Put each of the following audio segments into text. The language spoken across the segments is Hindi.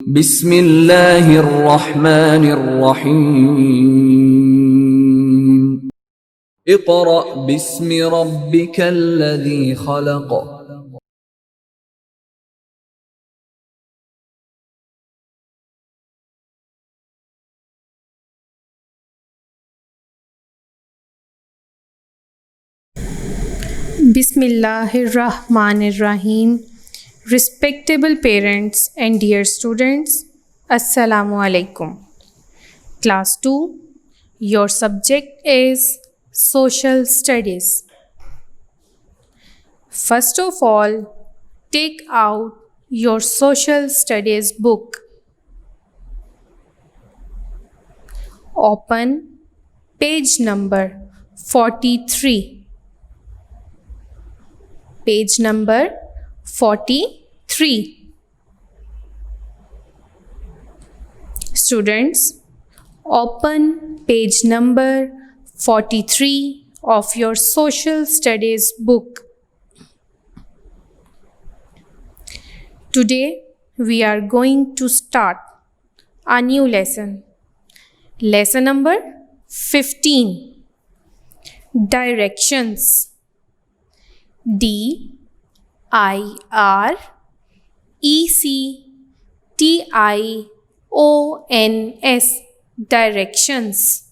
बिस्मिल्लाहिर्रहमानिर्रहीम। Iqra बिस्मि रब्बिकल्लज़ी खलक़। Bismillahirrahmanirrahim. Respectable parents and dear students, Assalamu alaikum. Class 2, your subject is Social Studies. First of all, take out your Social Studies book. Open page number 43. Page number 43. Students, open page number 43 of your Social Studies book. Today we are going to start a new lesson. Lesson number 15. Directions. DIRECTIONS directions.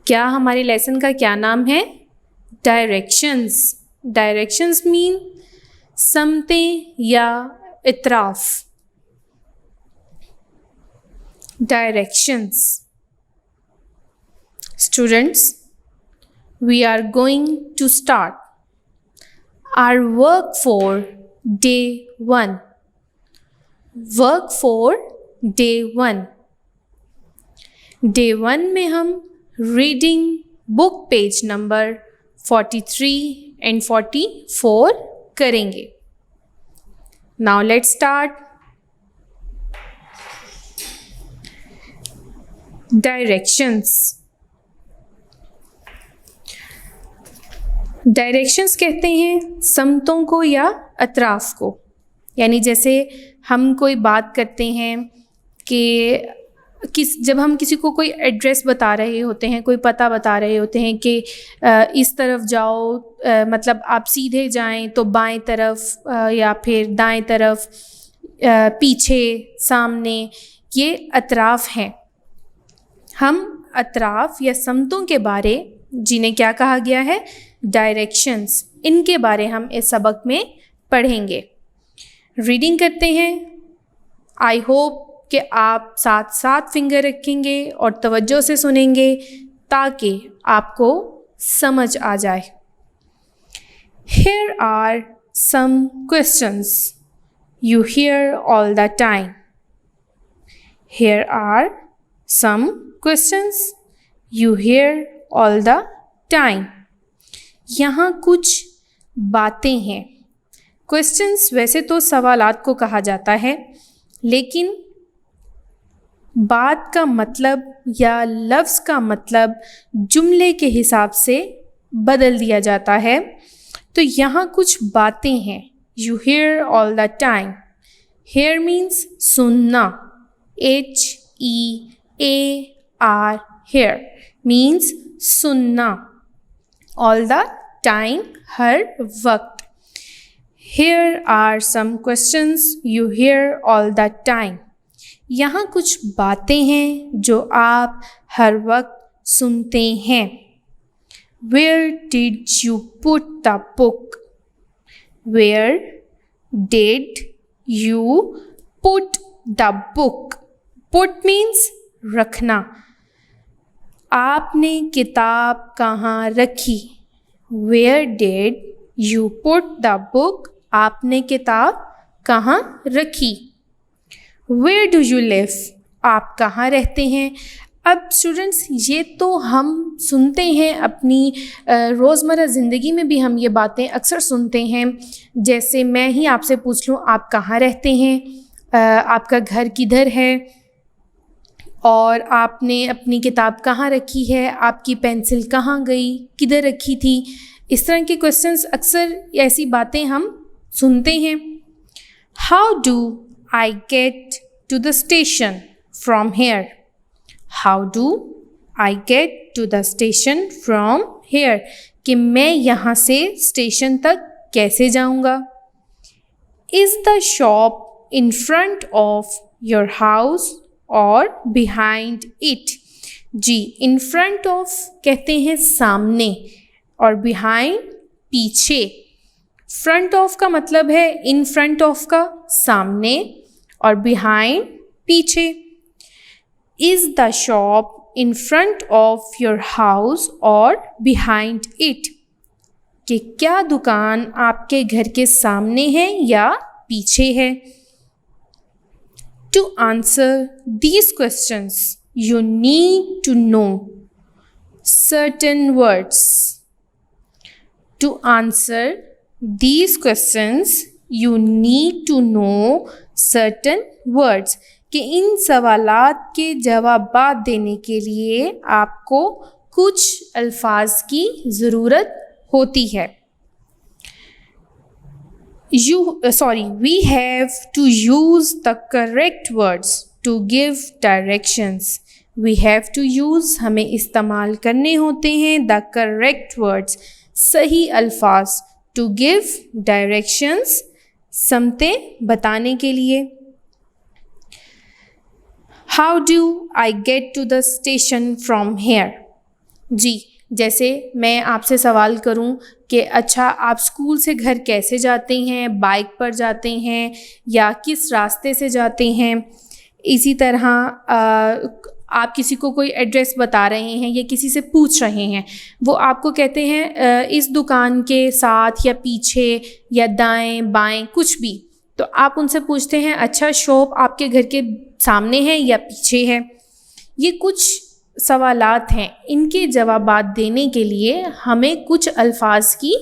क्या हमारे लेसन का क्या नाम है? डायरेक्शंस। डायरेक्शंस मीन समते या इतराफ। Directions. Students, we are going to start our work for day 1. Work for day 1. Day 1 में हम reading book page number 43 and 44 करेंगे. Now let's start. Directions. Directions कहते हैं समतों को या अतराफ़ को। यानी जैसे हम कोई बात करते हैं कि जब हम किसी को कोई एड्रेस बता रहे होते हैं, कोई पता बता रहे होते हैं कि इस तरफ जाओ, मतलब आप सीधे जाएं तो बाएं तरफ या फिर दाएं तरफ, पीछे, सामने, ये अतराफ़ हैं। हम अतराफ़ या समतों के बारे जिन्हें क्या कहा गया है? डायरेक्शंस। इनके बारे हम इस सबक में पढ़ेंगे। रीडिंग करते हैं। आई होप कि आप साथ साथ फिंगर रखेंगे और तवज्जो से सुनेंगे ताकि आपको समझ आ जाए। Here are some questions you hear all the time. Here are some questions you hear all the time. यहाँ कुछ बातें हैं। क्वेश्चंस वैसे तो सवालात को कहा जाता है, लेकिन बात का मतलब या लफ्ज़ का मतलब जुमले के हिसाब से बदल दिया जाता है। तो यहाँ कुछ बातें हैं। You hear all the time. Hear means सुनना। HEAR hear means सुनना। All the time, हर वक्त। Here are some questions you hear all the time. यहाँ कुछ बातें हैं जो आप हर वक्त सुनते हैं। Where did you put the book? Where did you put the book? Put means रखना। आपने किताब कहाँ रखी? Where did you put the book? आपने किताब कहाँ रखी? Where do you live? आप कहाँ रहते हैं? अब स्टूडेंट्स, ये तो हम सुनते हैं, अपनी रोज़मर्रा ज़िंदगी में भी हम ये बातें अक्सर सुनते हैं। जैसे मैं ही आपसे पूछ लूँ, आप कहाँ रहते हैं? आपका घर किधर है? और आपने अपनी किताब कहाँ रखी है? आपकी पेंसिल कहाँ गई? किधर रखी थी? इस तरह के क्वेश्चंस, अक्सर ऐसी बातें हम सुनते हैं। How do I get to the station from here? How do I get to the station from here? कि मैं यहाँ से स्टेशन तक कैसे जाऊँगा? Is the shop in front of your house or behind it? Ji, in front of कहते हैं सामने और behind पीछे। फ्रंट ऑफ का मतलब है इन फ्रंट ऑफ का सामने और बिहाइंड पीछे। Is the shop in front of your house और बिहाइंड इट? कि क्या दुकान आपके घर के सामने है या पीछे है? To answer these questions you need to know certain words. To answer these questions you need to know certain words. कि इन सवालात के जवाबात देने के लिए आपको कुछ अल्फाज की ज़रूरत होती है। We have to use the correct words to give directions. We have to use, हमें इस्तेमाल करने होते हैं the correct words, सही अल्फाज, to give directions, समतें बताने के लिए। How do I get to the station from here? जी, जैसे मैं आपसे सवाल करूं कि अच्छा आप स्कूल से घर कैसे जाते हैं, बाइक पर जाते हैं या किस रास्ते से जाते हैं। इसी तरह आप किसी को कोई एड्रेस बता रहे हैं या किसी से पूछ रहे हैं, वो आपको कहते हैं इस दुकान के साथ या पीछे या दाएं बाएं कुछ भी, तो आप उनसे पूछते हैं अच्छा शॉप आपके घर के सामने है या पीछे है। ये कुछ सवालात हैं, इनके जवाबात देने के लिए हमें कुछ अल्फाज की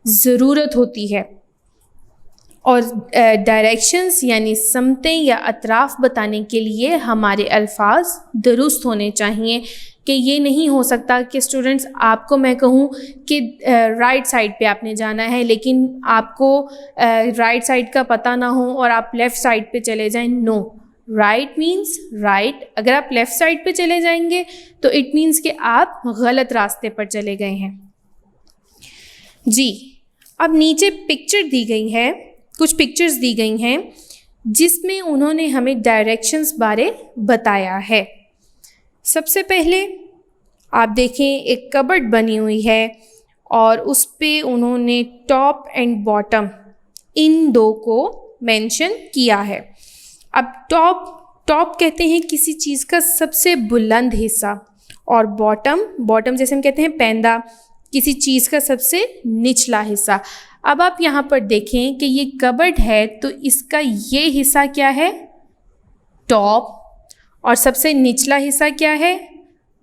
ज़रूरत होती है और डायरेक्शंस यानी समतें या अतराफ़ बताने के लिए हमारे अल्फाज दुरुस्त होने चाहिए। कि ये नहीं हो सकता कि स्टूडेंट्स आपको मैं कहूँ कि राइट साइड पे आपने जाना है लेकिन आपको राइट साइड का पता ना हो और आप लेफ़्ट साइड पे चले जाएं। No, right means right. अगर आप लेफ़्ट साइड पे चले जाएंगे तो इट मीन्स कि आप गलत रास्ते पर चले गए हैं। जी, अब नीचे पिक्चर दी गई है, कुछ पिक्चर्स दी गई हैं जिसमें उन्होंने हमें डायरेक्शंस बारे बताया है। सबसे पहले आप देखें एक कबर्ड बनी हुई है और उस पे उन्होंने टॉप एंड बॉटम इन दो को मेंशन किया है। अब टॉप कहते हैं किसी चीज़ का सबसे बुलंद हिस्सा और बॉटम जैसे हम कहते हैं पैंदा, किसी चीज़ का सबसे निचला हिस्सा। अब आप यहाँ पर देखें कि ये कबर्ड है तो इसका ये हिस्सा क्या है, टॉप, और सबसे निचला हिस्सा क्या है,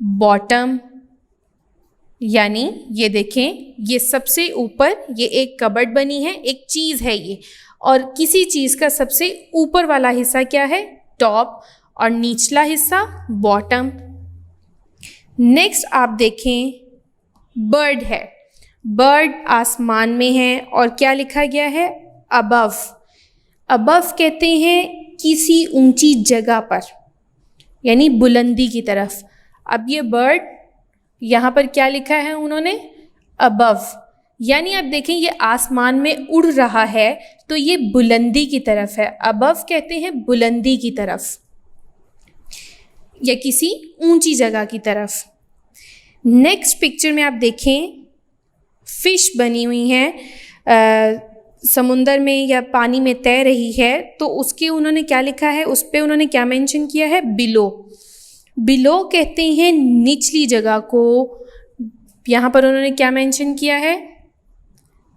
बॉटम। यानी ये देखें, ये सबसे ऊपर ये एक कबर्ड बनी है, एक चीज़ है ये, और किसी चीज़ का सबसे ऊपर वाला हिस्सा क्या है, टॉप, और निचला हिस्सा बॉटम। नेक्स्ट आप देखें बर्ड है, बर्ड आसमान में है और क्या लिखा गया है, अबव। अबव कहते हैं किसी ऊंची जगह पर, यानी बुलंदी की तरफ। अब ये बर्ड यहाँ पर क्या लिखा है उन्होंने, अबव, यानी आप देखें ये आसमान में उड़ रहा है तो ये बुलंदी की तरफ है। अबव कहते हैं बुलंदी की तरफ या किसी ऊंची जगह की तरफ। नेक्स्ट पिक्चर में आप देखें फिश बनी हुई हैं, समुंदर में या पानी में तैर रही है, तो उसके उन्होंने क्या लिखा है, उस पर उन्होंने क्या मेंशन किया है, बिलो। बिलो कहते हैं निचली जगह को, यहाँ पर उन्होंने क्या मेंशन किया है,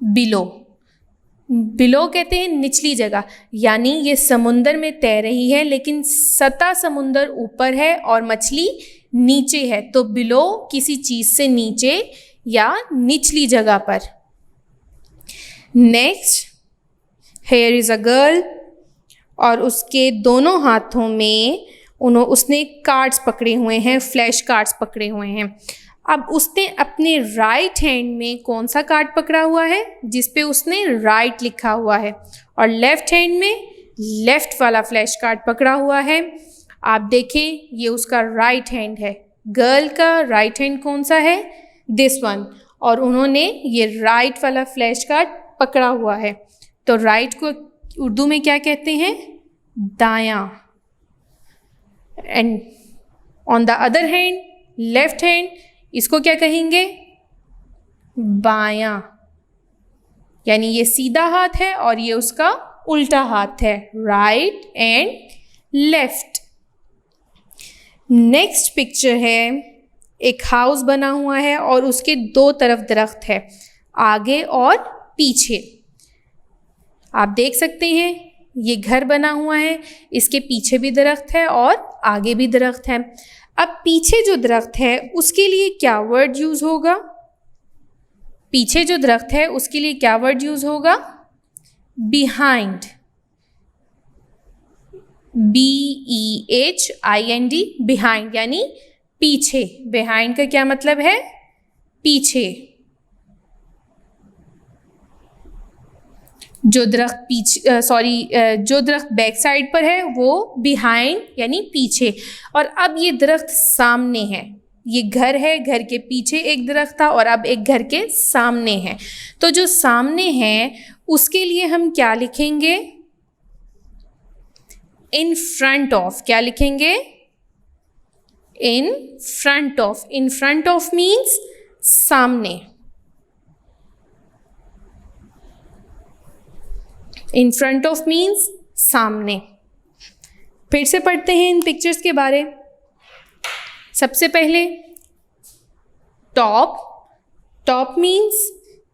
बिलो। बिलो कहते हैं निचली जगह, यानी ये समुंदर में तैर रही है लेकिन सतह समुंदर ऊपर है और मछली नीचे है, तो बिलो किसी चीज़ से नीचे या निचली जगह पर। Next, here is a girl और उसके दोनों हाथों में उसने कार्ड्स पकड़े हुए हैं, फ्लैश कार्ड्स पकड़े हुए हैं। अब उसने अपने राइट हैंड में कौन सा कार्ड पकड़ा हुआ है, जिस पे उसने राइट लिखा हुआ है, और लेफ़्ट हैंड में लेफ्ट वाला फ्लैश कार्ड पकड़ा हुआ है। आप देखें ये उसका राइट हैंड है, गर्ल का राइट हैंड कौन सा है, दिस वन, और उन्होंने ये राइट वाला फ्लैश कार्ड पकड़ा हुआ है। तो राइट को उर्दू में क्या कहते हैं, दायां। And on the other hand, left hand, इसको क्या कहेंगे, बायां। यानी ये सीधा हाथ है और ये उसका उल्टा हाथ है, right and left. Next picture है, एक हाउस बना हुआ है और उसके दो तरफ दरख्त है, आगे और पीछे। आप देख सकते हैं ये घर बना हुआ है, इसके पीछे भी दरख्त है और आगे भी दरख्त है। अब पीछे जो दरख्त है उसके लिए क्या वर्ड यूज़ होगा, पीछे जो दरख्त है उसके लिए क्या वर्ड यूज़ होगा, बिहाइंड, BEHIND, बिहाइंड, यानी पीछे। बिहाइंड का क्या मतलब है, पीछे। जो दरख्त जो दरख्त बैक साइड पर है वो बिहाइंड यानी पीछे। और अब ये दरख्त सामने है, ये घर है, घर के पीछे एक दरख्त था और अब एक घर के सामने है। तो जो सामने है उसके लिए हम क्या लिखेंगे, इन फ्रंट ऑफ। क्या लिखेंगे, in front of. In front of means सामने। इन फ्रंट ऑफ मीन्स सामने। फिर से पढ़ते हैं इन पिक्चर्स के बारे। सबसे पहले टॉप। टॉप मीन्स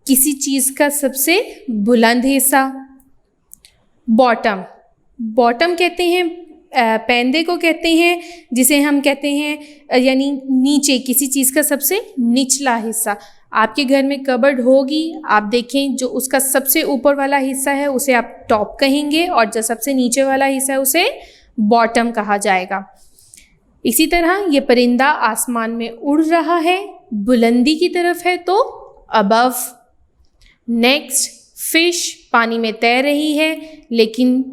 किसी चीज़ का सबसे बुलंद हिस्सा। बॉटम। बॉटम कहते हैं पैंदे को कहते हैं, जिसे हम कहते हैं यानी नीचे, किसी चीज़ का सबसे निचला हिस्सा। आपके घर में कबर्ड होगी, आप देखें जो उसका सबसे ऊपर वाला हिस्सा है उसे आप टॉप कहेंगे और जो सबसे नीचे वाला हिस्सा है उसे बॉटम कहा जाएगा। इसी तरह ये परिंदा आसमान में उड़ रहा है, बुलंदी की तरफ है तो अबव। नेक्स्ट, फिश पानी में तैर रही है लेकिन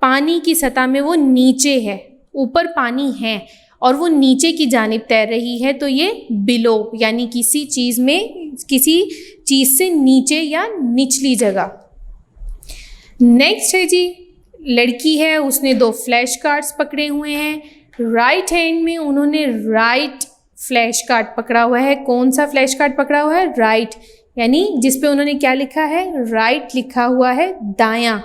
पानी की सतह में वो नीचे है, ऊपर पानी है और वो नीचे की जानिब तैर रही है, तो ये बिलो यानी किसी चीज़ में, किसी चीज़ से नीचे या निचली जगह। नेक्स्ट है जी, लड़की है, उसने 2 फ्लैश कार्ड्स पकड़े हुए हैं। राइट हैंड में उन्होंने राइट फ्लैश कार्ड पकड़ा हुआ है। कौन सा फ्लैश कार्ड पकड़ा हुआ है, राइट, यानी जिस पे उन्होंने क्या लिखा है, राइट लिखा हुआ है, दायां।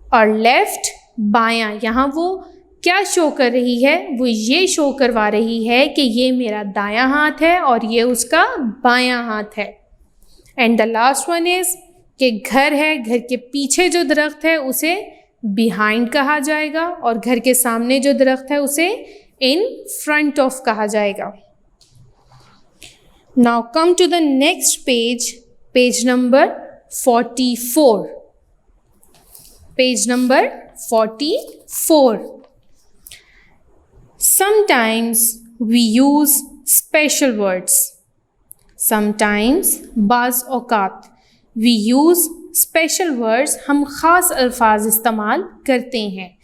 और लेफ्ट बायां। यहाँ वो क्या शो कर रही है, वो ये शो करवा रही है कि ये मेरा दायां हाथ है और ये उसका बायां हाथ है। And the last one is कि घर है, घर के पीछे जो दरख्त है उसे बिहाइंड कहा जाएगा और घर के सामने जो दरख्त है उसे इन फ्रंट ऑफ कहा जाएगा। Now come to the next page, page number 44। Page number 44. Sometimes we use special words. Sometimes बाज़ औक़ात we use special words, हम ख़ास अल्फाज इस्तेमाल करते हैं।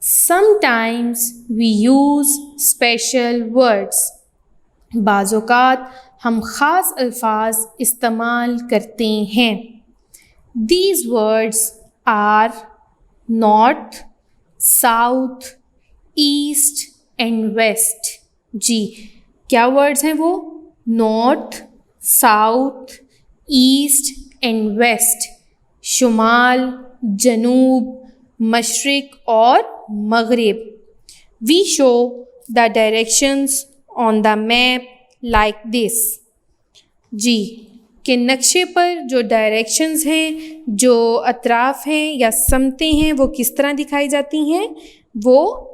Sometimes we use special words. बाज़ औक़ात हम ख़ास अल्फाज इस्तेमाल करते हैं। These words are north, south, east and west. जी, क्या वर्ड्स हैं वो? North, south, east and west. शुमाल, जनूब, मशरिक और मगरिब। We show the directions on the map like this. जी, के नक्शे पर जो डायरेक्शंस हैं, जो अतराफ़ हैं या समतें हैं, वो किस तरह दिखाई जाती हैं? वो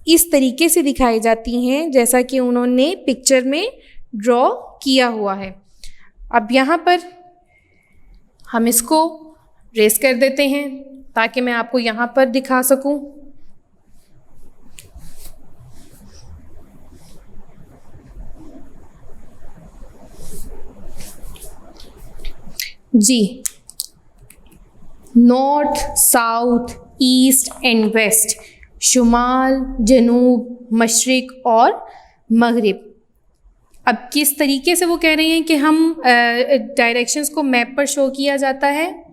इस तरीके से दिखाई जाती हैं जैसा कि उन्होंने पिक्चर में ड्रॉ किया हुआ है। अब यहाँ पर हम इसको रेस कर देते हैं ताकि मैं आपको यहाँ पर दिखा सकूँ। जी, north, south, east and west, शुमाल, जनूब, मशरिक और मगरिब। अब किस तरीके से वो कह रहे हैं कि हम डायरेक्शंस को मैप पर शो किया जाता है,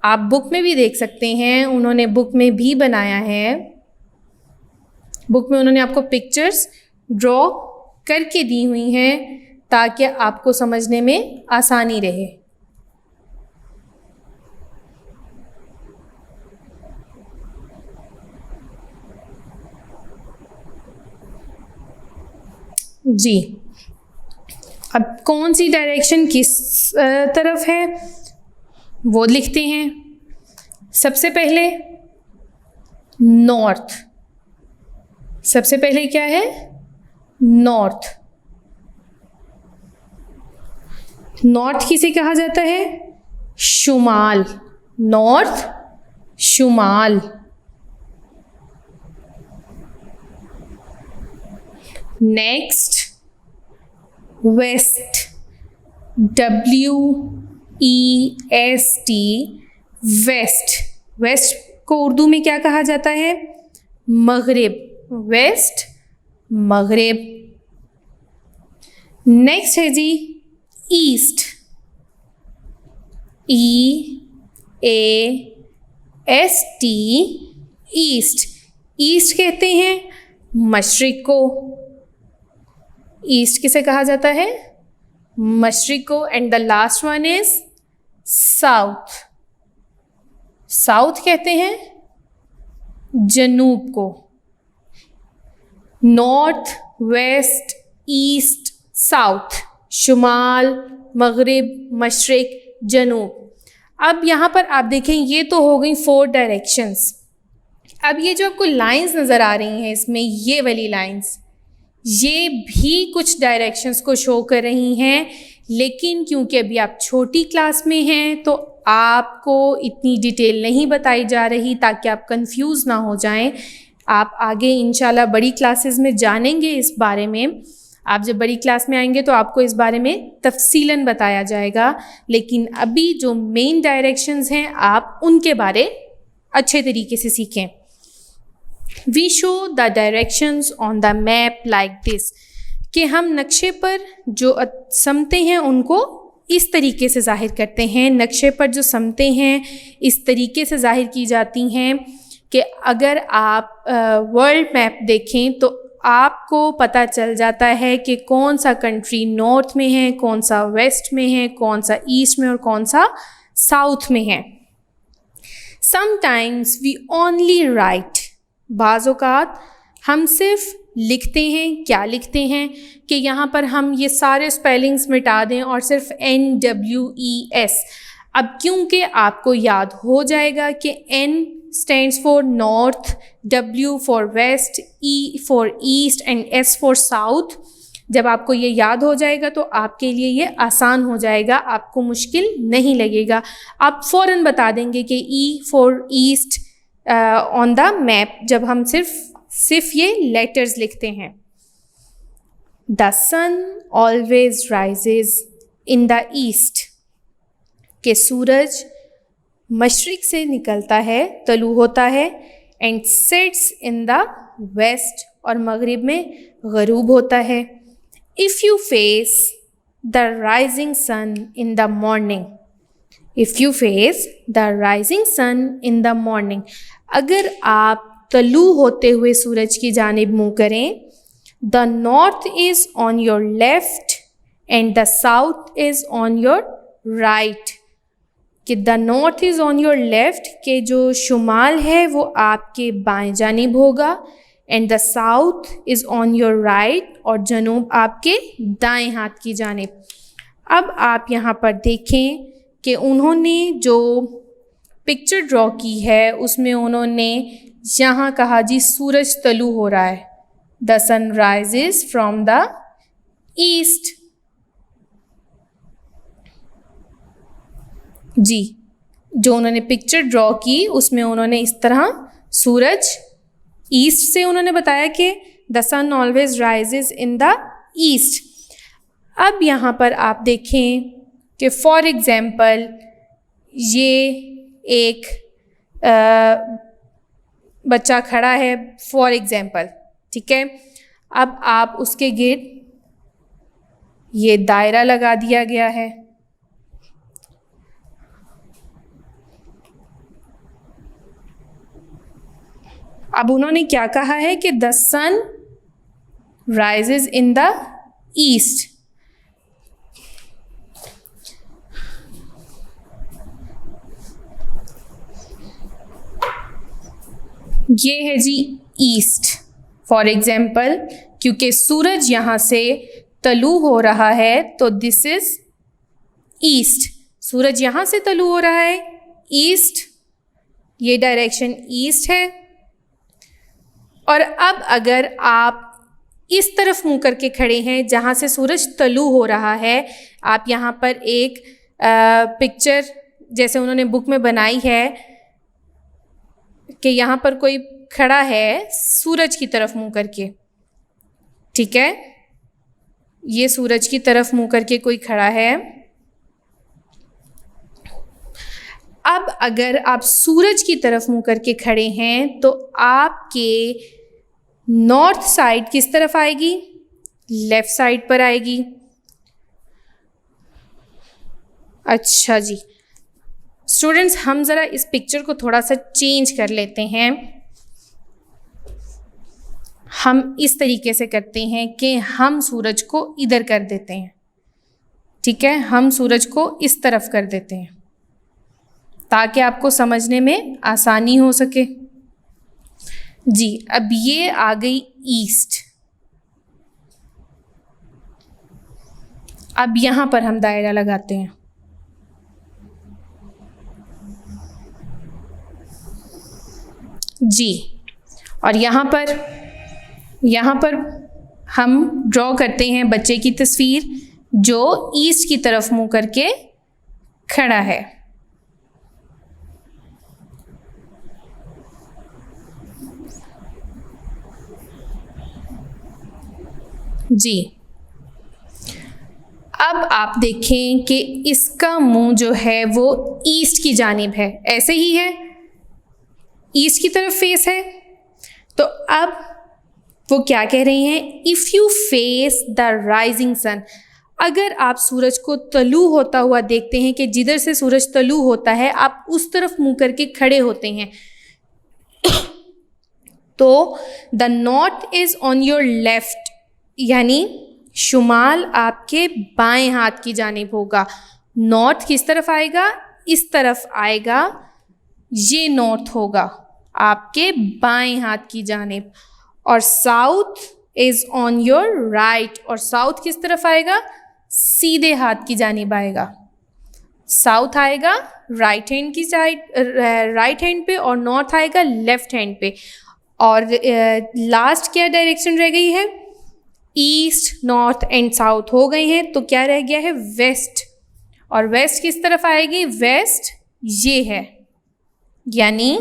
आप बुक में भी देख सकते हैं, उन्होंने बुक में भी बनाया है। बुक में उन्होंने आपको पिक्चर्स ड्रॉ करके दी हुई हैं ताकि आपको समझने में आसानी रहे। जी, अब कौन सी डायरेक्शन किस तरफ है वो लिखते हैं। सबसे पहले नॉर्थ, सबसे पहले क्या है, नॉर्थ। नॉर्थ किसे कहा जाता है, शुमाल, नॉर्थ शुमाल। Next west, WEST, west. West को उर्दू में क्या कहा जाता है, मगरिब, वेस्ट मगरिब। नेक्स्ट है जी ईस्ट, EAST, ईस्ट। ईस्ट कहते हैं मशरिक को, ईस्ट किसे कहा जाता है, मशरिक को। And the last one is south, south कहते हैं जनूब को। नॉर्थ, वेस्ट, ईस्ट, साउथ, शुमाल, मगरिब, मशरिक, जनूब। अब यहाँ पर आप देखें, ये तो हो गई 4 डायरेक्शंस। अब ये जो आपको लाइंस नज़र आ रही हैं इसमें, ये वाली लाइंस, ये भी कुछ डायरेक्शंस को शो कर रही हैं, लेकिन क्योंकि अभी आप छोटी क्लास में हैं तो आपको इतनी डिटेल नहीं बताई जा रही ताकि आप कंफ्यूज ना हो जाएं। आप आगे इंशाल्लाह बड़ी क्लासेस में जानेंगे इस बारे में। आप जब बड़ी क्लास में आएंगे तो आपको इस बारे में तफसीलन बताया जाएगा, लेकिन अभी जो मेन डायरेक्शंस हैं आप उनके बारे अच्छे तरीके से सीखें। We show the directions on the map like this, कि हम नक्शे पर जो समतें हैं उनको इस तरीके से ज़ाहिर करते हैं। नक्शे पर जो समतें हैं इस तरीके से ज़ाहिर की जाती हैं कि अगर आप वर्ल्ड मैप देखें तो आपको पता चल जाता है कि कौन सा कंट्री नॉर्थ में है, कौन सा वेस्ट में है, कौन सा ईस्ट में और कौन सा साउथ में है। Sometimes we only write, बाज़ औक़ात हम सिर्फ लिखते हैं। क्या लिखते हैं कि यहाँ पर हम ये सारे स्पेलिंग्स मिटा दें और सिर्फ NWES। अब क्योंकि आपको याद हो जाएगा कि N stands for north, W for west, E for east and S for south। जब आपको ये याद हो जाएगा तो आपके लिए ये आसान हो जाएगा, आपको मुश्किल नहीं लगेगा। आप फ़ौरन बता देंगे कि E for east on the map, जब हम सिर्फ ये लेटर्स लिखते हैं। The sun always rises in the east, कि सूरज मशरिक से निकलता है, तलू होता है, and sets in the west, और मगरिब में गरूब होता है। If you face the rising sun in the morning, if you face the rising sun in the morning, अगर आप तलू होते हुए सूरज की जानिब मुँह करें, the north is on your left and the south is on your right, कि the north is on your left, के जो शुमाल है वो आपके बाएं जानिब होगा, and the south is on your right, और जनूब आपके दाएं हाथ की जानिब। अब आप यहाँ पर देखें कि उन्होंने जो पिक्चर ड्रॉ की है उसमें उन्होंने यहाँ कहा जी सूरज तलू हो रहा है, the sun rises from the east. जी, जो उन्होंने पिक्चर ड्रॉ की उसमें उन्होंने इस तरह सूरज ईस्ट से उन्होंने बताया कि the sun always rises in the east. अब यहाँ पर आप देखें कि फॉर एग्ज़ाम्पल ये एक बच्चा खड़ा है फॉर एग्जाम्पल, ठीक है। अब आप उसके गिर्द ये दायरा लगा दिया गया है। अब उन्होंने क्या कहा है कि the sun rises in the east. ये है जी ईस्ट फॉर एग्जाम्पल, क्योंकि सूरज यहाँ से तलू हो रहा है तो दिस इज ईस्ट। सूरज यहाँ से तलू हो रहा है, ईस्ट, ये डायरेक्शन ईस्ट है। और अब अगर आप इस तरफ मुंह करके खड़े हैं जहाँ से सूरज तलू हो रहा है, आप यहाँ पर एक पिक्चर जैसे उन्होंने बुक में बनाई है कि यहाँ पर कोई खड़ा है सूरज की तरफ मुंह करके, ठीक है। ये सूरज की तरफ मुंह करके कोई खड़ा है। अब अगर आप सूरज की तरफ मुंह करके खड़े हैं तो आपके नॉर्थ साइड किस तरफ आएगी? लेफ्ट साइड पर आएगी। अच्छा जी स्टूडेंट्स, हम ज़रा इस पिक्चर को थोड़ा सा चेंज कर लेते हैं। हम इस तरीके से करते हैं कि हम सूरज को इधर कर देते हैं, ठीक है। हम सूरज को इस तरफ कर देते हैं ताकि आपको समझने में आसानी हो सके। जी अब ये आ गई ईस्ट। अब यहाँ पर हम दायरा लगाते हैं। जी और यहाँ पर हम ड्रॉ करते हैं बच्चे की तस्वीर जो ईस्ट की तरफ मुंह करके खड़ा है। जी अब आप देखें कि इसका मुंह जो है वो ईस्ट की जानिब है, ऐसे ही है, ईस्ट की तरफ फेस है। तो अब वो क्या कह रहे हैं? If you face the rising sun, अगर आप सूरज को तलू होता हुआ देखते हैं कि जिधर से सूरज तलू होता है आप उस तरफ मुंह करके खड़े होते हैं, तो the north is on your left, यानी शुमाल आपके बाएं हाथ की जानिब होगा। नॉर्थ किस तरफ आएगा? इस तरफ आएगा, ये नॉर्थ होगा आपके बाएं हाथ की जानिब। और south is on your right, और साउथ किस तरफ आएगा? सीधे हाथ की जानिब आएगा। साउथ आएगा राइट हैंड की साइड, राइट हैंड पे, और नॉर्थ आएगा लेफ्ट हैंड पे। और लास्ट क्या डायरेक्शन रह गई है? ईस्ट, नॉर्थ एंड साउथ हो गए हैं, तो क्या रह गया है? वेस्ट। और वेस्ट किस तरफ आएगी? वेस्ट ये है, यानी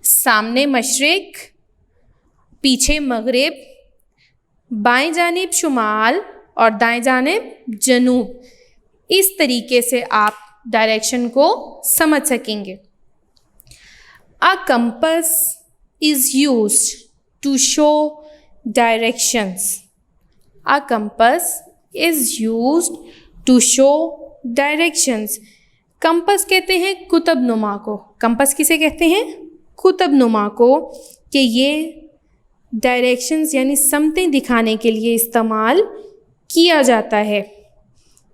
सामने मशरिक, पीछे मगरिब, बाएं जानिब शुमाल और दाएं जानिब जनूब। इस तरीके से आप डायरेक्शन को समझ सकेंगे। A compass is used to show directions. A compass is used to show directions. Compass कहते हैं कुतब नुमा को। कंपस किसे कहते हैं? कुतब नुमा को, कि ये डायरेक्शंस यानी समतें दिखाने के लिए इस्तेमाल किया जाता है।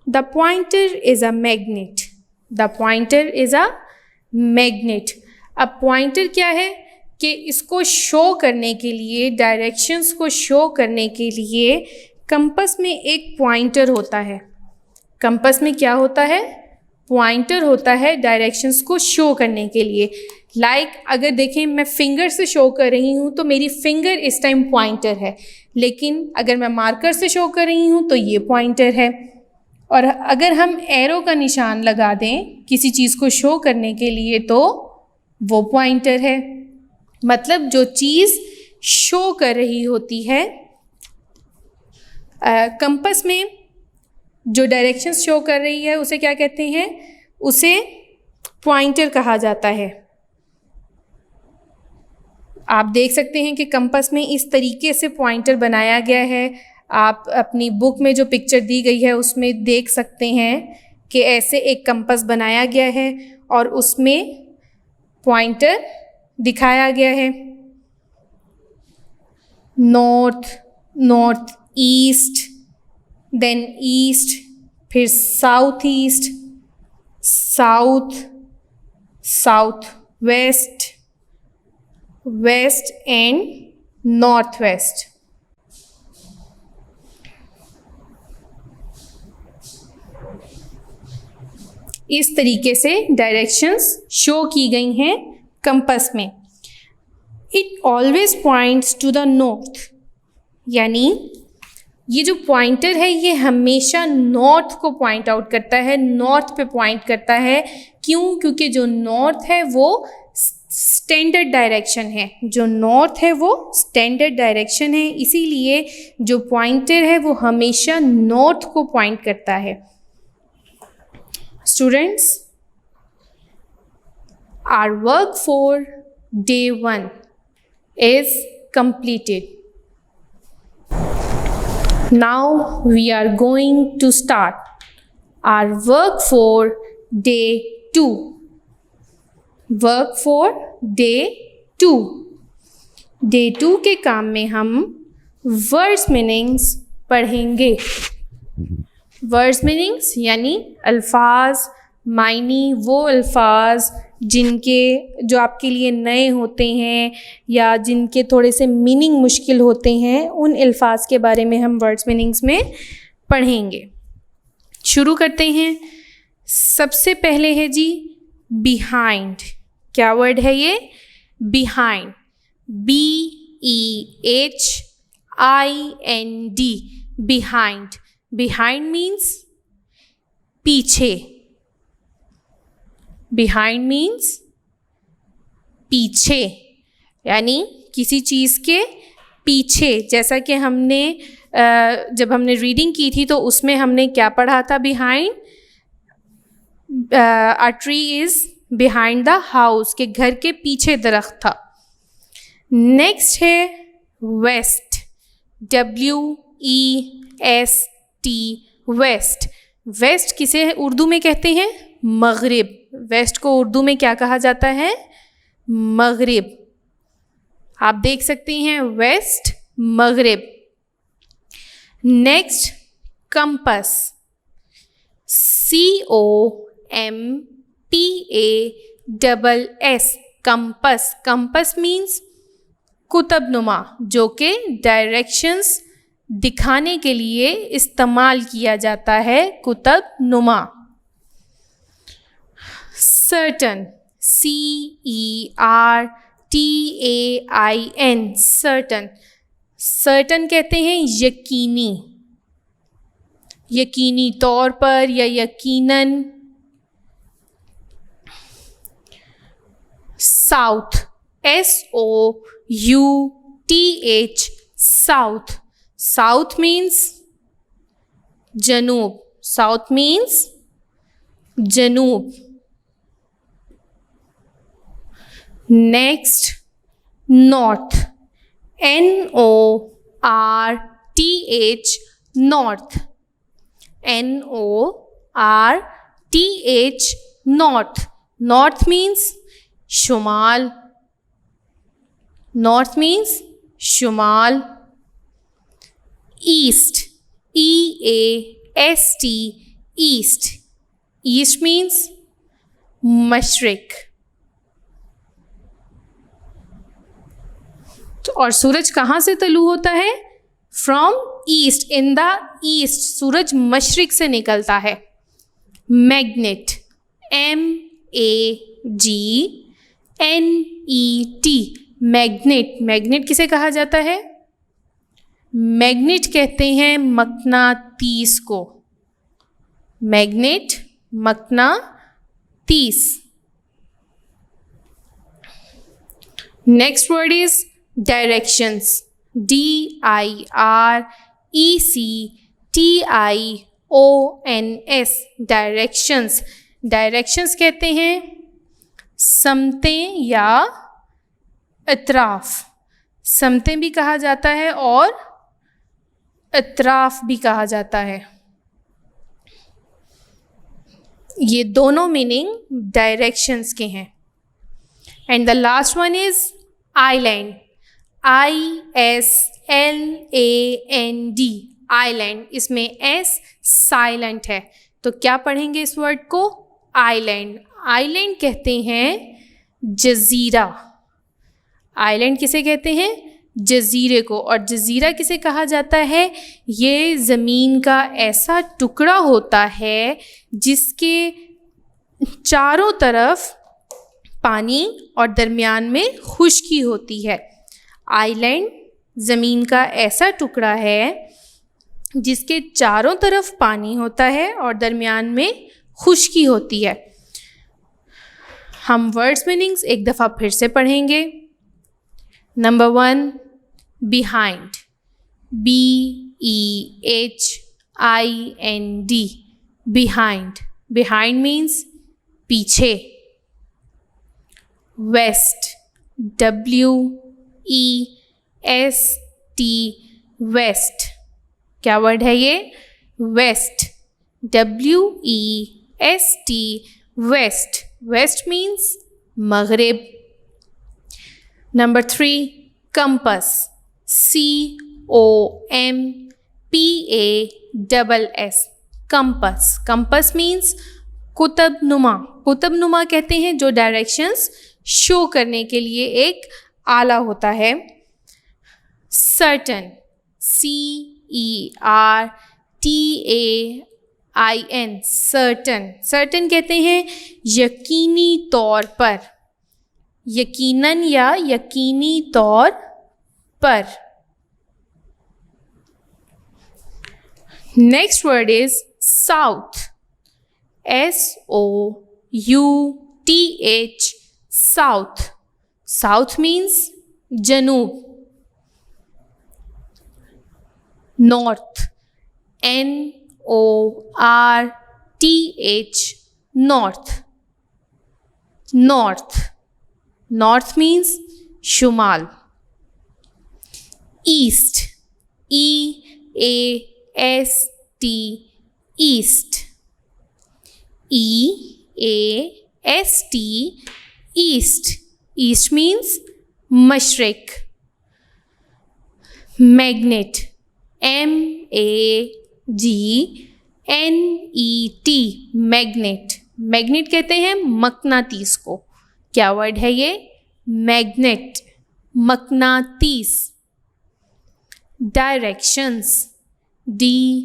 The pointer is a magnet. The pointer is a magnet. अब पॉइंटर क्या है कि इसको शो करने के लिए, डायरेक्शंस को शो करने के लिए कंपस में एक पॉइंटर होता है। कंपस में क्या होता है? पॉइंटर होता है डायरेक्शंस को शो करने के लिए। अगर देखें मैं फिंगर से शो कर रही हूँ तो मेरी फिंगर इस टाइम पॉइंटर है, लेकिन अगर मैं मार्कर से शो कर रही हूँ तो ये पॉइंटर है। और अगर हम एरो का निशान लगा दें किसी चीज़ को शो करने के लिए तो वो पॉइंटर है। मतलब जो चीज़ शो कर रही होती है, कंपस में जो डायरेक्शंस शो कर रही है उसे क्या कहते हैं? उसे पॉइंटर कहा जाता है। आप देख सकते हैं कि कंपास में इस तरीके से पॉइंटर बनाया गया है। आप अपनी बुक में जो पिक्चर दी गई है उसमें देख सकते हैं कि ऐसे एक कंपास बनाया गया है और उसमें पॉइंटर दिखाया गया है। North, north east, then east, फिर south east, south, south west, west and north west. इस तरीके से डायरेक्शंस शो की गई हैं कंपास में। It always points to the north, यानी ये जो पॉइंटर है ये हमेशा नॉर्थ को पॉइंट आउट करता है, नॉर्थ पे पॉइंट करता है। क्यों? क्योंकि जो नॉर्थ है वो स्टैंडर्ड डायरेक्शन है, जो नॉर्थ है वो स्टैंडर्ड डायरेक्शन है, इसीलिए जो पॉइंटर है वो हमेशा नॉर्थ को पॉइंट करता है। Students, our work for day 1 is completed. Now we are going to start our work for day 2. Work for day 2. Day 2 के काम में हम वर्ड्स मीनिंग्स पढ़ेंगे। वर्ड्स मीनिंग्स यानी अल्फाज, मायनी, वो अल्फाज जो आपके लिए नए होते हैं या जिनके थोड़े से मीनिंग मुश्किल होते हैं, उन अल्फाज के बारे में हम वर्ड्स मीनिंग्स में पढ़ेंगे। शुरू करते हैं। सबसे पहले है जी बिहाइंड। क्या वर्ड है ये? Behind, BEHIND, behind. Behind means पीछे। बिहाइंड मीन्स पीछे, यानी किसी चीज़ के पीछे। जैसा कि हमने जब हमने रीडिंग की थी तो उसमें हमने क्या पढ़ा था? Behind a tree is behind the house, के घर के पीछे दरख्त था। नेक्स्ट है वेस्ट, WEST, वेस्ट। वेस्ट किसे उर्दू में कहते हैं? मगरिब। वेस्ट को उर्दू में क्या कहा जाता है? मगरिब। आप देख सकते हैं वेस्ट, मगरिब। Next compass, COMPASS, compass. Compass means कुतुबनुमा, जो कि डायरेक्शंस दिखाने के लिए इस्तेमाल किया जाता है, कुतुबनुमा। Certain, CERTAIN, certain. सर्टन कहते हैं यकीनी, यकीनी तौर पर या यकीनन। South, SOUTH, south. South means जनूब, साउथ मीन्स जनूब। Next north, NORTH, north, NORTH, north. North means शुमाल, नॉर्थ मीन्स शुमाल। East, EAST, east. East means मशरिक। और सूरज कहाँ से तलू होता है? From east, in the east. सूरज मशरिक से निकलता है। Magnet, MAGNET, magnet. मैग्नेट किसे कहा जाता है? मैग्नेट कहते हैं मकनातीस को। मैग्नेट, मकनातीस। Next word is directions, DIRECTIONS, directions. Directions कहते हैं समतें या अतराफ, समतें भी कहा जाता है और अतराफ भी कहा जाता है। ये दोनों मीनिंग डायरेक्शंस के हैं। And the last one is island, ISLAND, island. इसमें S साइलेंट है, तो क्या पढ़ेंगे इस वर्ड को? आइलैंड। आइलैंड कहते हैं जजीरा। आइलैंड किसे कहते हैं? जजीरे को। और जजीरा किसे कहा जाता है? ये ज़मीन का ऐसा टुकड़ा होता है जिसके चारों तरफ पानी और दरमियान में खुश्की होती है। आइलैंड ज़मीन का ऐसा टुकड़ा है जिसके चारों तरफ पानी होता है और दरमियान में खुश्की होती है। हम वर्ड्स मीनिंग्स एक दफ़ा फिर से पढ़ेंगे। Number 1, behind, BEHIND, behind. Behind means पीछे। West, WEST, west. क्या वर्ड है ये? West, WEST, west. West means मगरिब। Number 3, compass, COMPASS, compass. Compass means कुतब नुमा। कुतब नुमा कहते हैं जो डायरेक्शंस शो करने के लिए एक आला होता है। Certain, CERTAIN, certain. सर्टन कहते हैं यकीनी तौर पर, यकीनन या यकीनी तौर पर। Next word is south, SOUTH, south. South means जनूब। North, NORTH, north. North, north means शुमाल। East, EAST, east. EAST, east. East means मशरिक। Magnet, MAGNET, magnet. Magnet कहते हैं मकनातीस को। क्या वर्ड है ये? मैग्नेट, मकनातीस। डायरेक्शंस, DIRECTIONS,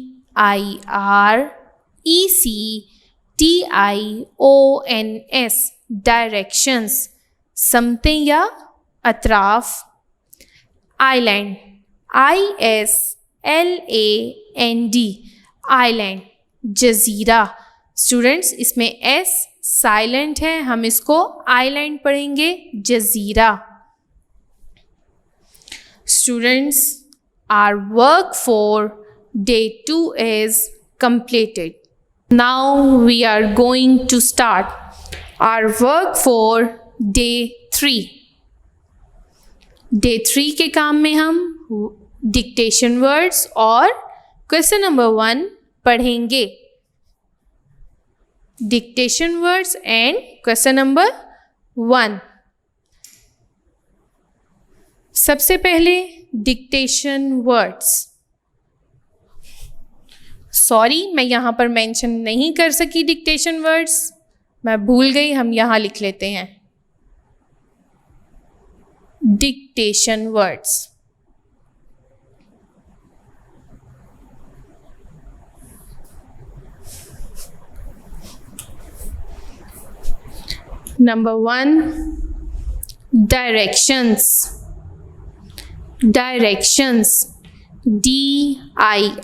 डायरेक्शंस, समतें या अतराफ। आइलैंड, ISLAND, आइलैंड, जजीरा। स्टूडेंट्स इसमें S साइलेंट है, हम इसको आइलैंड पढ़ेंगे, जजीरा। Students, our work for day 2 is completed. Now we are going to start our work for day 3. Day 3 के काम में हम डिक्टेशन वर्ड्स और क्वेश्चन नंबर 1 पढ़ेंगे। Dictation words and question number 1। सबसे पहले डिक्टेशन वर्ड्स। सॉरी, मैं यहाँ पर मेंशन नहीं कर सकी डिक्टेशन वर्ड्स, मैं भूल गई, हम यहाँ लिख लेते हैं dictation words. Number 1, directions. Directions, DIRECTIONS,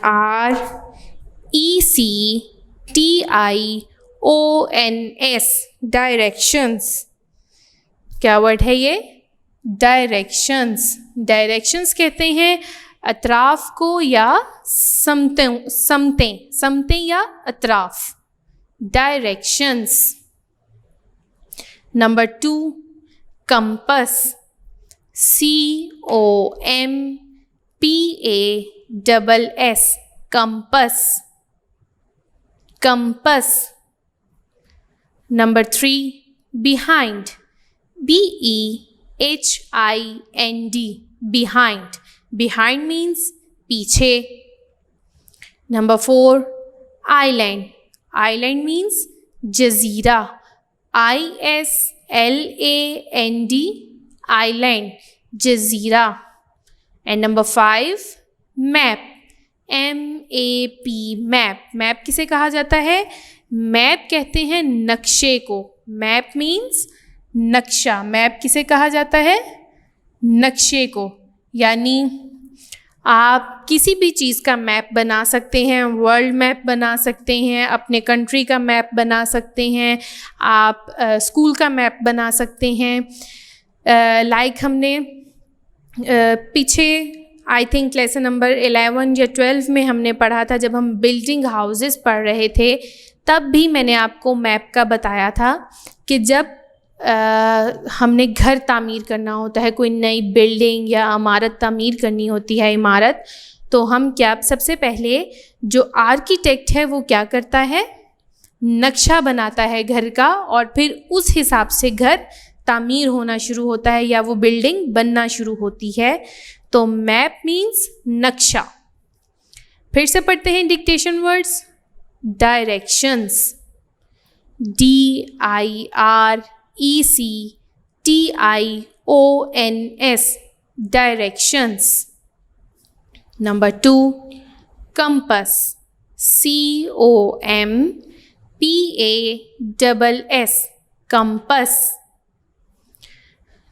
directions. क्या वर्ड है ये? डायरेक्शंस। डायरेक्शंस कहते हैं अतराफ को या समतें, समतें या अतराफ। Directions. Number 2, compass, COMPASS, compass, compass. Number 3, behind, BEHIND, behind. Behind means पीछे. Number 4, island. Island means Jazeera, ISLAND, island, Jazeera. And number 5, map, MAP, map. map किसे कहा जाता है? मैप कहते हैं नक्शे को. मैप मीन्स नक्शा. मैप किसे कहा जाता है? नक्शे को. यानी आप किसी भी चीज़ का मैप बना सकते हैं. वर्ल्ड मैप बना सकते हैं, अपने कंट्री का मैप बना सकते हैं, आप स्कूल का मैप बना सकते हैं. लाइक हमने पीछे आई थिंक लेसन नंबर 11 या 12 में हमने पढ़ा था, जब हम बिल्डिंग हाउसेस पढ़ रहे थे तब भी मैंने आपको मैप का बताया था कि जब हमने घर तामीर करना होता है, कोई नई बिल्डिंग या इमारत तामीर करनी होती है, इमारत, तो हम क्या सबसे पहले जो आर्किटेक्ट है वो क्या करता है? नक्शा बनाता है घर का, और फिर उस हिसाब से घर तामीर होना शुरू होता है या वो बिल्डिंग बनना शुरू होती है. तो मैप मीन्स नक्शा. फिर से पढ़ते हैं dictation words. Directions, DIRECTIONS, directions. Number 2, compass, COMPASS, compass.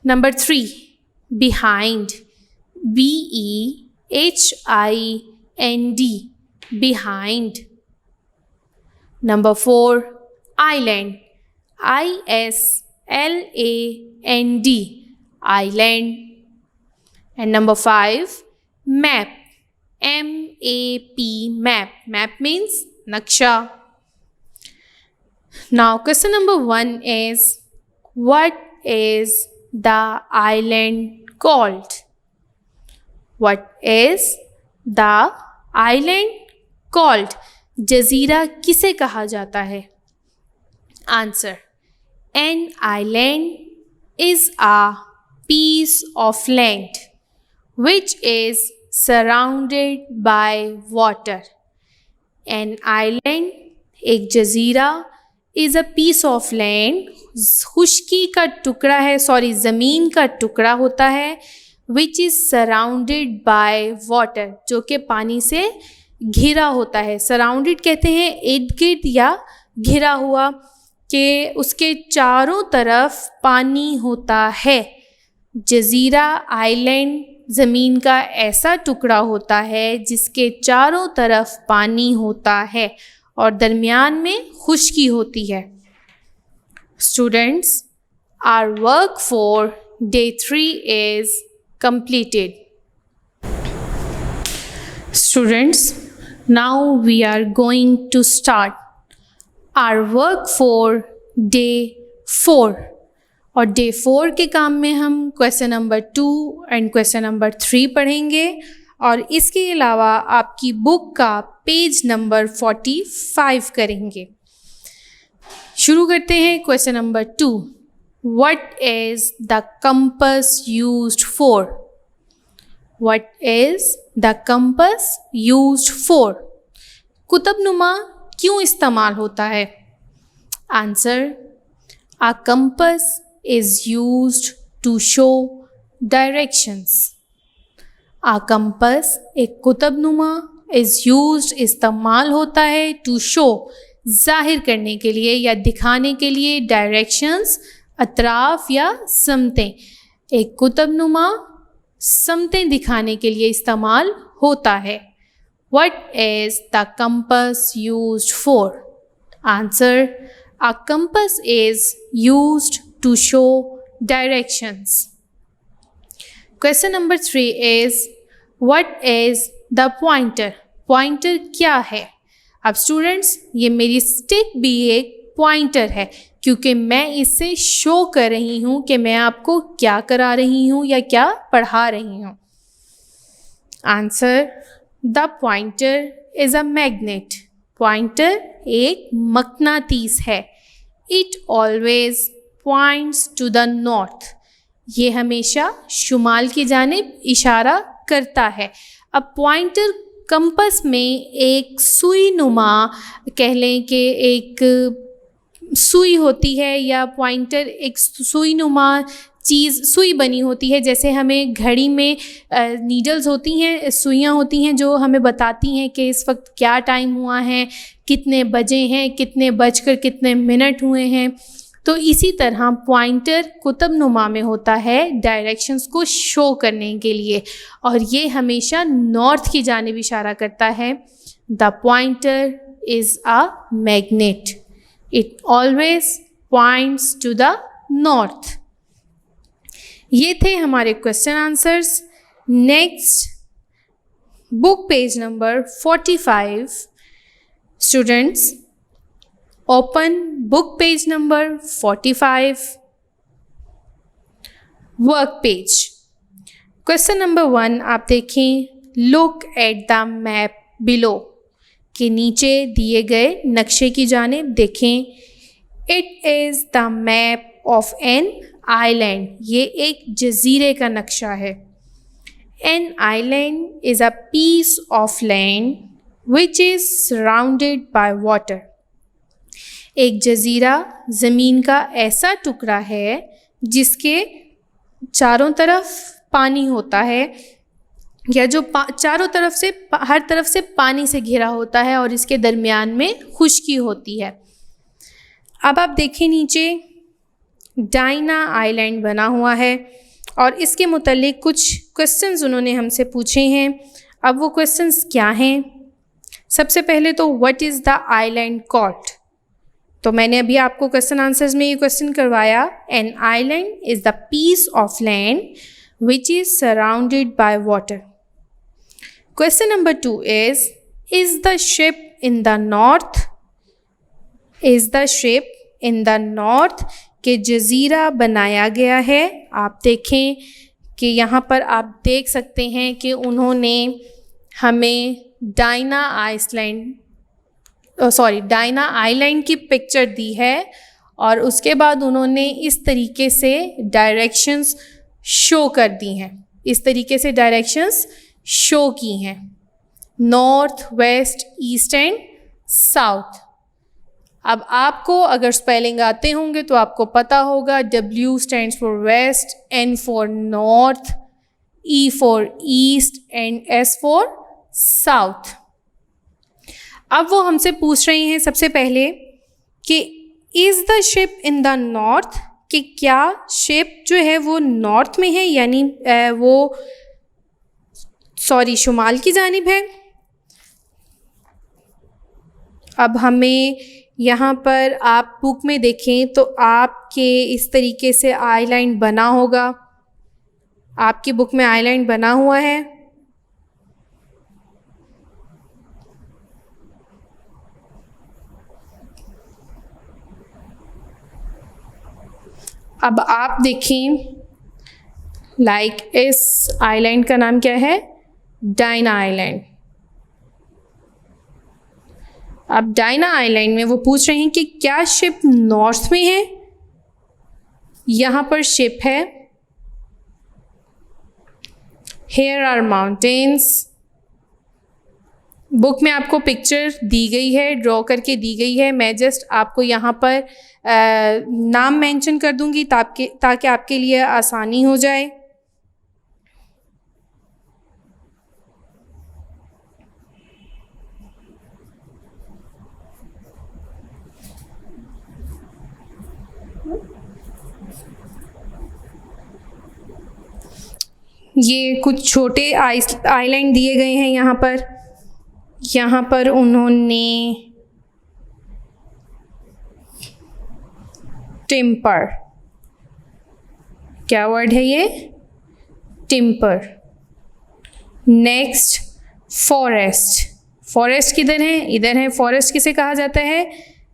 Number 3, behind, BEHIND, behind. Number 4, island, ISLAND, island. And number 5, map, MAP, map. map means naksha. Now question number 1 is, what is the island called? What is the island called? जजीरा किसे कहा जाता है? Answer, an island is a piece of land which is surrounded by water. An island, एक जजीरा, is a piece of land, खुश्की का टुकड़ा है, ज़मीन का टुकड़ा होता है, which is surrounded by water, जो कि पानी से घिरा होता है. सराउंडेड कहते हैं इर्द गिर्द या घिरा हुआ, कि उसके चारों तरफ पानी होता है. जजीरा, आइलैंड, ज़मीन का ऐसा टुकड़ा होता है जिसके चारों तरफ पानी होता है और दरमियान में खुश्की होती है. Students, our work for day 3 is completed. Students, now we are going to start our work for day 4. और डे 4 के काम में हम question number 2 and question number 3 पढ़ेंगे, और इसके अलावा आपकी बुक का पेज नंबर 45 करेंगे. शुरू करते हैं question number 2. What is the compass used for? What is the compass used for? कुतुबनुमा क्यों इस्तेमाल होता है? Answer, a compass is used to show directions. A compass, एक कुतुबनुमा, is used, इस्तेमाल होता है, to show, जाहिर करने के लिए या दिखाने के लिए, directions, अतराफ या समतें. एक कुतुबनुमा समतें दिखाने के लिए इस्तेमाल होता है. What is the compass used for? Answer, a compass is used to show directions. Question number 3 is, what is the pointer? Pointer क्या है? अब स्टूडेंट्स, ये मेरी स्टिक भी एक पॉइंटर है. क्योंकि मैं इससे शो कर रही हूँ कि मैं आपको क्या करा रही हूँ या क्या पढ़ा रही हूँ। Answer, the pointer is a magnet. Pointer एक मकनातीस है। It always points to the north. ये हमेशा शुमाल की जानिब इशारा करता है। अब पॉइंटर कंपस में एक सुई नुमा, कह लें कि एक सुई होती है, या पॉइंटर एक सुई नुमा चीज़, सुई बनी होती है। जैसे हमें घड़ी में नीडल्स होती हैं, सुइयाँ होती हैं जो हमें बताती हैं कि इस वक्त क्या टाइम हुआ है, कितने बजे हैं, कितने बजकर कितने मिनट हुए हैं। तो इसी तरह पॉइंटर कुतुब नुमा में होता है डायरेक्शंस को शो करने के लिए, और ये हमेशा नॉर्थ की जानिब इशारा करता है। The pointer is a magnet. It always points to the north. ये थे हमारे question answers. Next, book page number 45। Students, open book page number 45, work page. Question number 1 आप देखें, look at the map below, के नीचे दिए गए नक्शे की जानिब देखें। It is the map of an island. ये एक जजीरे का नक्शा है। An island is a piece of land which is surrounded by water. एक जजीरा ज़मीन का ऐसा टुकड़ा है जिसके चारों तरफ पानी होता है, या जो चारों तरफ से, हर तरफ से पानी से घिरा होता है, और इसके दरमियान में खुश्की होती है। अब आप देखें नीचे डायना आइलैंड बना हुआ है, और इसके मुतालिक कुछ क्वेश्चंस उन्होंने हमसे पूछे हैं। अब वो क्वेश्चंस क्या हैं? सबसे पहले तो what is the island called. तो मैंने अभी आपको क्वेश्चन आंसर्स में ये क्वेश्चन करवाया। An island is the piece of land which is surrounded by water. Question number 2 is the ship in the north. Is the ship in the north के जजीरा बनाया गया है। आप देखें कि यहाँ पर आप देख सकते हैं कि उन्होंने हमें डायना आइलैंड की पिक्चर दी है, और उसके बाद उन्होंने इस तरीके से डायरेक्शंस शो कर दी हैं। इस तरीके से डायरेक्शंस शो की हैं, north, west, east and south. अब आपको अगर स्पेलिंग आते होंगे तो आपको पता होगा, W stands for west, N for north, E for east and S for south. अब वो हमसे पूछ रहे हैं सबसे पहले कि is the ship in the north, कि क्या शिप जो है वो नॉर्थ में है, यानी शुमाल की जानिब है। अब हमें यहाँ पर आप बुक में देखें तो आपके इस तरीके से आइलैंड बना होगा। आपकी बुक में आइलैंड बना हुआ है। अब आप देखें, इस आइलैंड का नाम क्या है? Diana island. अब डायना आइलैंड में वो पूछ रहे हैं कि क्या शिप नॉर्थ में है? यहाँ पर शिप है। Here are mountains। बुक में आपको पिक्चर दी गई है, ड्रॉ करके दी गई है। मैं जस्ट आपको यहाँ पर नाम मेंशन कर दूँगी ताकि आपके लिए आसानी हो जाए। ये कुछ छोटे आइलैंड दिए गए हैं यहाँ पर उन्होंने टिम्पर, क्या वर्ड है ये? टिम्पर। Next forest. फॉरेस्ट किधर है? इधर है। फॉरेस्ट किसे कहा जाता है?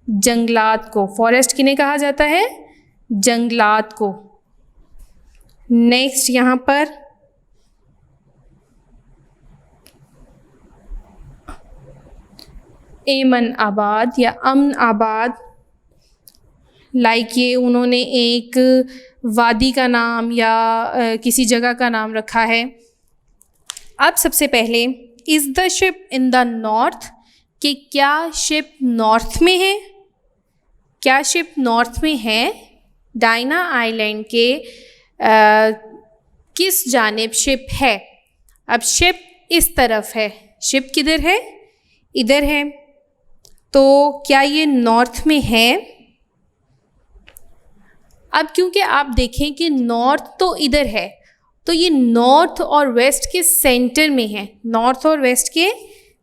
जंगलात को। फॉरेस्ट किन्हें कहा जाता है? जंगलात को। नेक्स्ट यहाँ पर एमन आबाद या अमन आबाद, लाइक ये उन्होंने एक वादी का नाम या किसी जगह का नाम रखा है। अब सबसे पहले is the ship in the north, कि क्या शिप नॉर्थ में है? क्या शिप नॉर्थ में है? डायना आइलैंड के किस जानिब शिप है? अब शिप इस तरफ है, शिप किधर है? इधर है। तो क्या ये नॉर्थ में है? अब क्योंकि आप देखें कि नॉर्थ तो इधर है, तो ये नॉर्थ और वेस्ट के सेंटर में है, नॉर्थ और वेस्ट के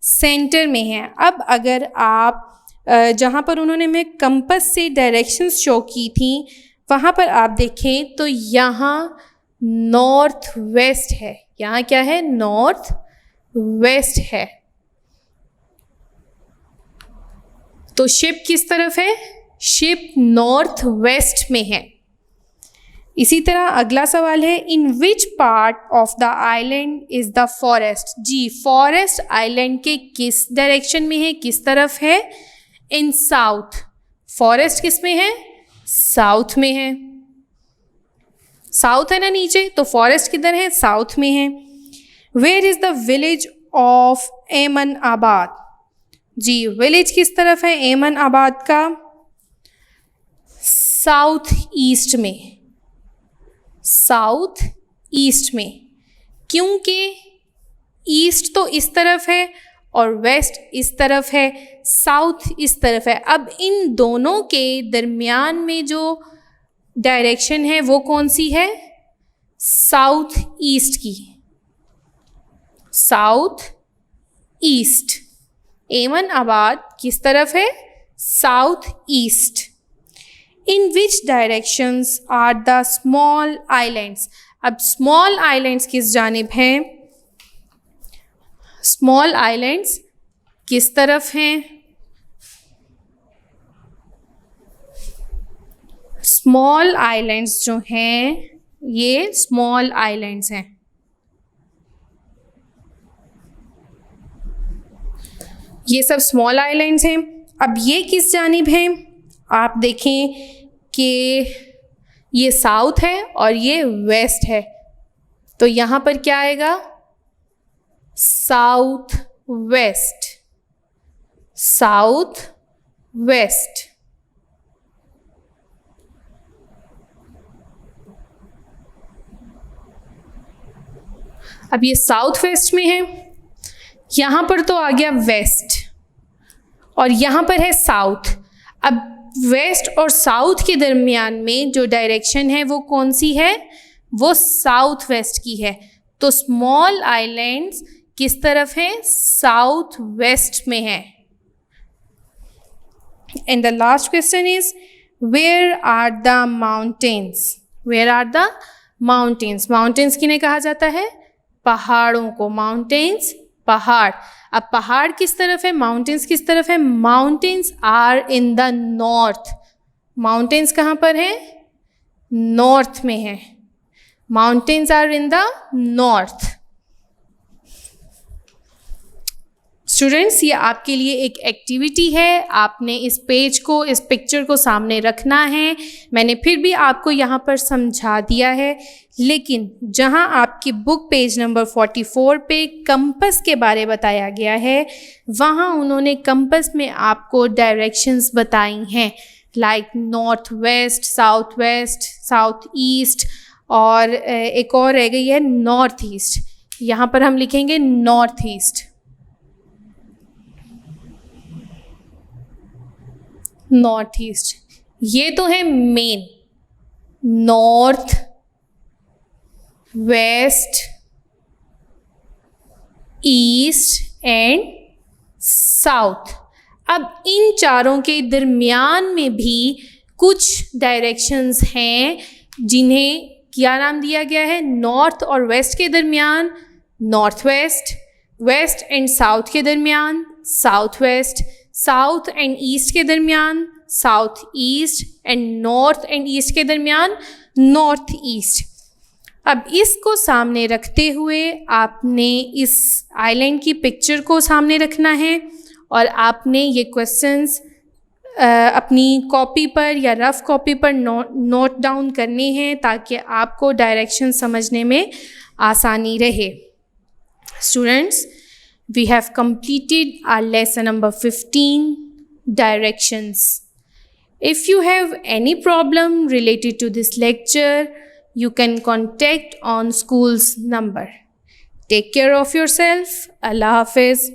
सेंटर में है। अब अगर आप जहाँ पर उन्होंने हमें कंपस से डायरेक्शंस शो की थी, वहाँ पर आप देखें तो यहाँ नॉर्थ वेस्ट है। यहाँ क्या है? नॉर्थ वेस्ट है। तो शिप किस तरफ है? शिप नॉर्थ वेस्ट में है। इसी तरह अगला सवाल है, in which part of the island is the forest? जी, फॉरेस्ट आइलैंड के किस डायरेक्शन में है, किस तरफ है? इन साउथ। फॉरेस्ट किस में है? साउथ में है। साउथ है ना नीचे, तो फॉरेस्ट किधर है? साउथ में है। Where is the village of Emanabad? Ji, village किस तरफ है एमन आबाद का? साउथ ईस्ट में। साउथ ईस्ट में, क्योंकि ईस्ट तो इस तरफ है और वेस्ट इस तरफ है, साउथ इस तरफ है। अब इन दोनों के दरमियान में जो डायरेक्शन है वो कौन सी है? साउथ ईस्ट की। South east. एमन आबाद किस तरफ है? South east. In which directions are the small islands? अब स्मॉल आइलैंड्स किस जानिब हैं? स्मॉल आइलैंड्स किस तरफ हैं? स्मॉल आइलैंड्स जो हैं, ये स्मॉल आइलैंड्स हैं। ये सब स्मॉल आइलैंड्स हैं। अब ये किस जानिब हैं? आप देखें कि ये साउथ है और ये वेस्ट है, तो यहाँ पर क्या आएगा? South west. South west. अब ये साउथ वेस्ट में है, यहाँ पर तो आ गया वेस्ट और यहाँ पर है साउथ। अब वेस्ट और साउथ के दरमियान में जो डायरेक्शन है वो कौन सी है? वो साउथ वेस्ट की है। तो स्मॉल आइलैंड्स किस तरफ है? साउथ वेस्ट में है। And the last question is, where are the mountains? Where are the mountains? Mountains किन्हें कहा जाता है? पहाड़ों को। माउंटेन्स, पहाड़। अब पहाड़ किस तरफ है? माउंटेन्स किस तरफ है? Mountains are in the north. Mountains कहाँ पर है? नॉर्थ में है। Mountains are in the north. Students, ये आपके लिए एक एक्टिविटी है। आपने इस पेज को, इस पिक्चर को सामने रखना है। मैंने फिर भी आपको यहाँ पर समझा दिया है, लेकिन जहाँ आपकी बुक पेज नंबर 44 पे कंपस के बारे बताया गया है, वहाँ उन्होंने कंपस में आपको डायरेक्शंस बताई हैं, like north west, south west, south east, और एक और रह गई है नॉर्थ ईस्ट। यहाँ पर हम लिखेंगे नॉर्थ ईस्ट। नॉर्थ ईस्ट, ये तो है main. North, west, east and south. अब इन चारों के दरमियान में भी कुछ डायरेक्शंस हैं जिन्हें क्या नाम दिया गया है? नॉर्थ और वेस्ट के दरमियान north west, west and south के दरमियान south west, south and east के दरमियान south east, and north and east के दरमियान नॉर्थ ईस्ट। अब इसको सामने रखते हुए आपने इस आइलैंड की पिक्चर को सामने रखना है और आपने ये क्वेश्चंस अपनी कॉपी पर या रफ़ कॉपी पर नोट डाउन करने हैं ताकि आपको डायरेक्शन समझने में आसानी रहे। Students, we have completed our lesson number 15, directions. If you have any problem related to this lecture, you can contact on school's number. Take care of yourself. Allah Hafiz.